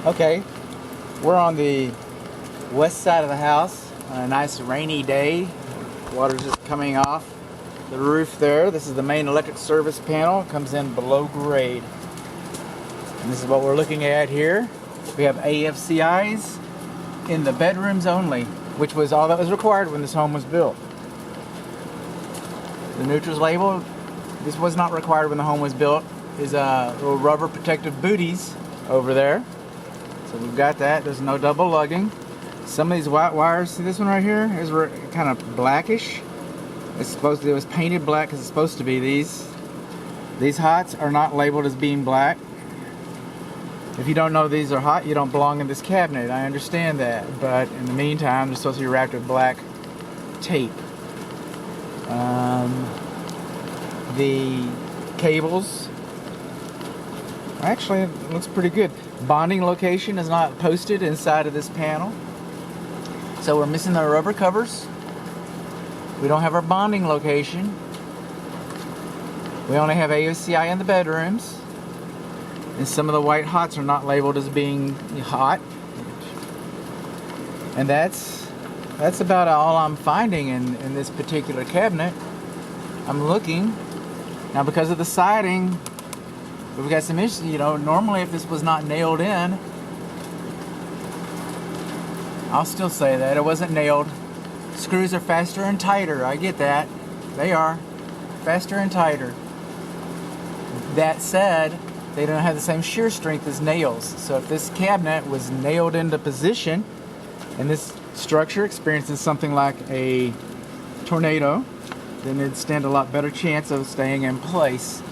Okay, we're on the west side of the house on a nice rainy day. Water's just coming off the roof there. This is the main electric service panel. It comes in below grade. And this is what we're looking at here. We have AFCIs in the bedrooms only, which was all that was required when this home was built. The neutrals label, this was not required when the home was built, is little rubber protective booties over there. So we've got that. There's no double lugging. Some of these white wires, see this one right here, is kind of blackish. It was painted black because it's supposed to be. These hots are not labeled as being black. If you don't know these are hot, you don't belong in this cabinet. I understand that, but in the meantime, they're supposed to be wrapped with black tape. The cables, actually, it looks pretty good. Bonding location is not posted inside of this panel. So we're missing the rubber covers. We don't have our bonding location. We only have AFCI in the bedrooms. And some of the white hots are not labeled as being hot. And that's about all I'm finding in this particular cabinet. I'm looking. Now because of the siding, we've got some issues. You know, normally if this was not nailed in, I'll still say that it wasn't nailed. Screws are faster and tighter. I get that. They are faster and tighter. That said, they don't have the same shear strength as nails. So if this cabinet was nailed into position and this structure experiences something like a tornado, then it'd stand a lot better chance of staying in place.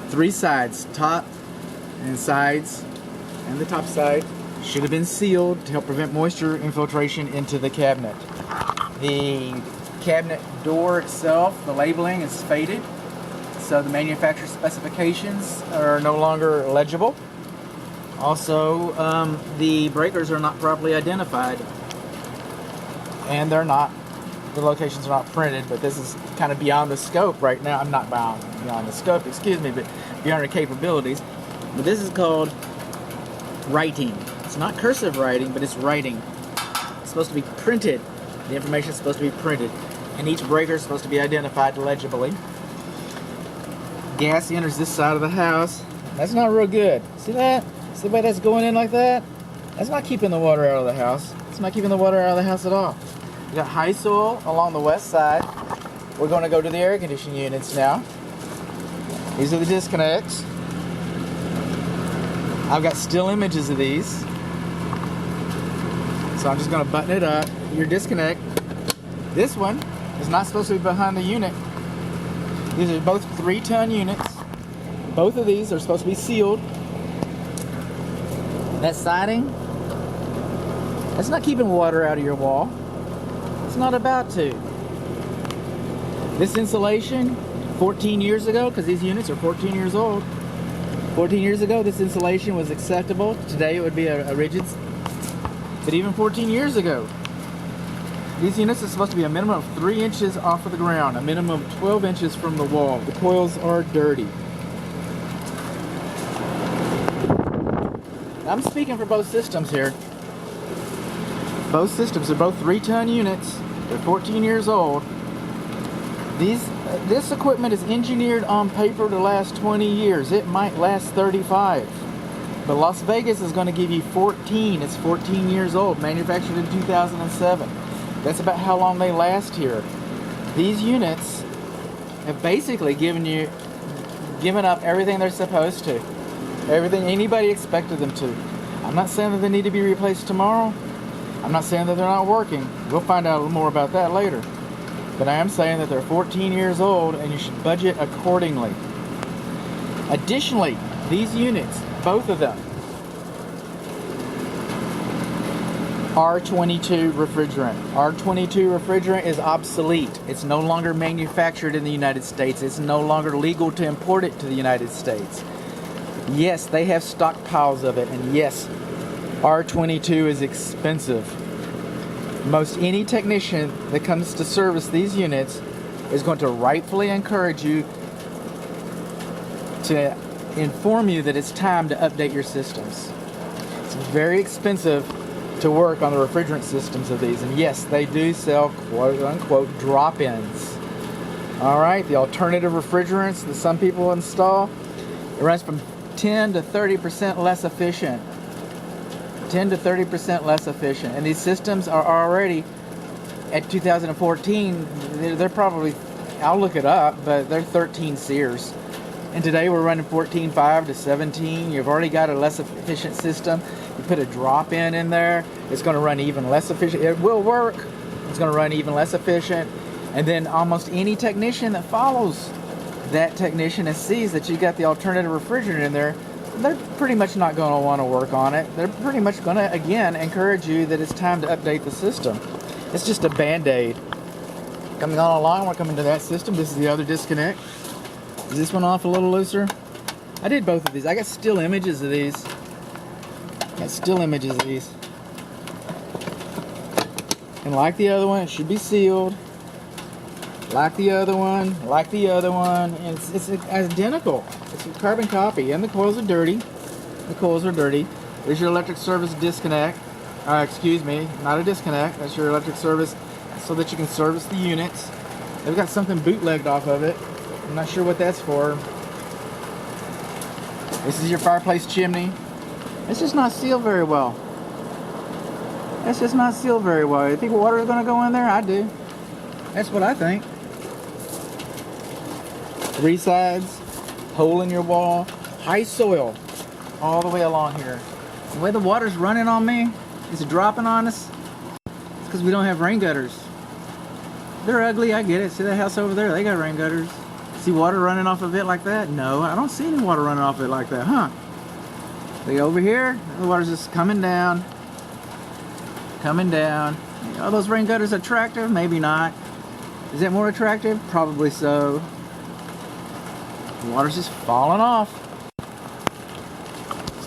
3 sides, top and sides, and the top side should have been sealed to help prevent moisture infiltration into the cabinet. The cabinet door itself, the labeling is faded, so the manufacturer specifications are no longer legible. Also, the breakers are not properly identified, and the locations are not printed, but this is kind of beyond the scope right now. I'm not beyond the scope, excuse me, but beyond our capabilities. But this is called writing. It's not cursive writing, but it's writing. It's supposed to be printed. The information is supposed to be printed, and each breaker is supposed to be identified legibly. Gas enters this side of the house. That's not real good. See that? See the way that's going in like that? That's not keeping the water out of the house. It's not keeping the water out of the house at all. We got high soil along the west side. We're going to go to the air conditioning units now. These are the disconnects. I've got still images of these. So I'm just going to button it up. Your disconnect. This one is not supposed to be behind the unit. These are both 3-ton units. Both of these are supposed to be sealed. That siding, that's not keeping water out of your wall. It's not about to. This insulation, 14 years ago, because these units are 14 years old. 14 years ago, this insulation was acceptable. Today, it would be a rigid. But even 14 years ago, these units are supposed to be a minimum of 3 inches off of the ground, a minimum of 12 inches from the wall. The coils are dirty. I'm speaking for both systems here. Both systems are both 3-ton units. They're 14 years old. This equipment is engineered on paper to last 20 years. It might last 35. But Las Vegas is going to give you 14. It's 14 years old, manufactured in 2007. That's about how long they last here. These units have basically given up everything they're supposed to. Everything anybody expected them to. I'm not saying that they need to be replaced tomorrow. I'm not saying that they're not working. We'll find out a little more about that later. But I am saying that they're 14 years old and you should budget accordingly. Additionally, these units, both of them, R22 refrigerant. R22 refrigerant is obsolete. It's no longer manufactured in the United States. It's no longer legal to import it to the United States. Yes, they have stockpiles of it, and yes, R22 is expensive. Most any technician that comes to service these units is going to rightfully encourage you to inform you that it's time to update your systems. It's very expensive to work on the refrigerant systems of these. And yes, they do sell quote unquote drop-ins. Alright, the alternative refrigerants that some people install, it runs from 10 to 30% less efficient. 10 to 30% less efficient. And these systems are already, at 2014, they're probably, I'll look it up, but they're 13 SEERs. And today we're running 14.5 to 17. You've already got a less efficient system. You put a drop-in in there, it's going to run even less efficient. It will work. It's going to run even less efficient. And then almost any technician that follows that technician and sees that you got the alternative refrigerant in there, they're pretty much not going to want to work on it. They're pretty much going to, again, encourage you that it's time to update the system. It's just a band-aid. Coming on along, we're coming to that system. This is the other disconnect. Is this one off a little looser? I did both of these. I got still images of these. And like the other one, it should be sealed. Like the other one, and it's identical. It's a carbon copy, and the coils are dirty. There's your electric service disconnect. Excuse me, not a disconnect. That's your electric service so that you can service the units. They've got something bootlegged off of it. I'm not sure what that's for. This is your fireplace chimney. It's just not sealed very well. You think water is going to go in there? I do. That's what I think. 3 sides, hole in your wall, high soil all the way along here. The way the water's running on me, is dropping on us. It's because we don't have rain gutters. They're ugly, I get it. See that house over there? They got rain gutters. See water running off of it like that? No, I don't see any water running off it like that, huh? Look over here, the water's just coming down. Are those rain gutters attractive? Maybe not. Is it more attractive? Probably so. The water's just falling off.